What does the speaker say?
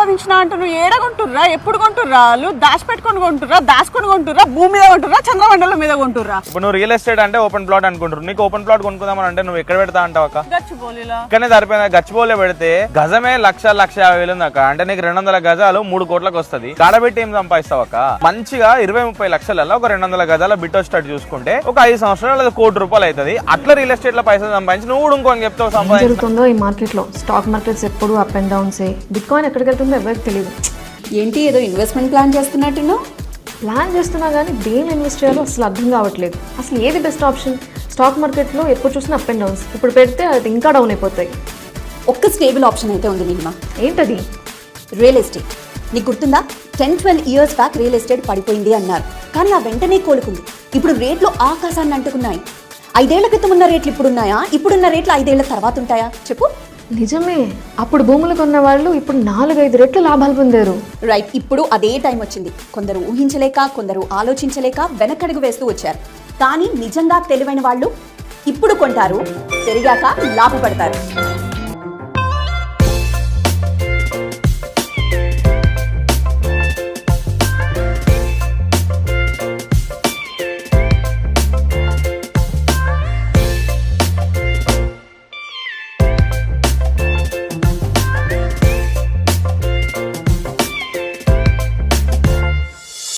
సంపాదించిన అంటే నువ్వు ఏడ కొంటుర్రా, ఎప్పుడు కొంటుర్రా? వాళ్ళు దాచిపెట్టుకొని కొంటుర్రా, దాచుకొని కొంటుర్రా, భూమి మీద కొంటుర్రా, చంద్రమండలం మీద కొంటుర్రా? ఇప్పుడు నువ్వు రియల్ ఎస్టేట్ అంటే ఓపెన్ ప్లాట్ అనుకుంటారు. నీకు ఓపెన్ ప్లాట్ కొనుక్కుందామని అంటే నువ్వు ఎక్కడ పెడతా అంటావు అక్క? గచ్చిబౌలిలా. ఇక్కడనే సరిపోయిన గచ్చిబౌలి పెడితే గజమే 1,50,000 ఉంది అక్క. అంటే నీకు 200 గజాలు 3 కోట్లకు వస్తుంది. కాడబెట్టి ఏం సంపాదిస్తావు అక్క? మంచిగా 20-30 లక్షలలో ఒక 200 గజాల బిట్ స్టార్ట్ చూసుకుంటే ఒక 5 సంవత్సరాలు లేదా ₹1,00,00,000 అవుతుంది. అట్లా రియల్ ఎస్టేట్ లో పైసలు సంపాదించి నువ్వు కూడా ఇంకోని చెప్తావు సంపాదించి. జరుగుతుందో ఈ మార్కెట్ లో స్టాక్ మార్కెట్స్ ఎప్పుడు up and downs. Bit coin ఎక్కడికి వెళ్తుందో ఎవరికి తెలియదు. ఏంటి ఏదో ఇన్వెస్ట్మెంట్ ప్లాన్ చేస్తున్నట్టును? ప్లాన్ చేస్తున్నా కానీ దేని ఇన్వెస్ట్ చేయాలో అసలు అర్థం కావట్లేదు. అసలు ఏది బెస్ట్ ఆప్షన్? స్టాక్ మార్కెట్లో ఎప్పుడు చూసినా అప్ అండ్ డౌన్స్. ఇప్పుడు పెడితే అది ఇంకా డౌన్ అయిపోతాయి. ఒక్క స్టేబుల్ ఆప్షన్ అయితే ఉంది నీలిమా. ఏంటది? Real estate. నీకు గుర్తుందా 10-12 ఇయర్స్ బ్యాక్ రియల్ ఎస్టేట్ పడిపోయింది అన్నారు, కానీ ఆ వెంటనే కోలుకుంది. ఇప్పుడు రేట్లు ఆకాశాన్ని అంటుకున్నాయి. 5 ఏళ్ల క్రితం ఉన్న రేట్లు ఇప్పుడున్నాయా? ఇప్పుడున్న రేట్లు 5 ఏళ్ల తర్వాత ఉంటాయా చెప్పు? నిజమే. అప్పుడు భూములు కొన్న వాళ్ళు ఇప్పుడు 4-5 రెట్లు లాభాలు పొందారు. రైట్. ఇప్పుడు అదే టైం వచ్చింది. కొందరు ఊహించలేక, కొందరు ఆలోచించలేక వెనకడుగు వేస్తూ వచ్చారు. కానీ నిజంగా తెలివైన వాళ్ళు ఇప్పుడు కొంటారు, పెరిగాక లాభపడతారు.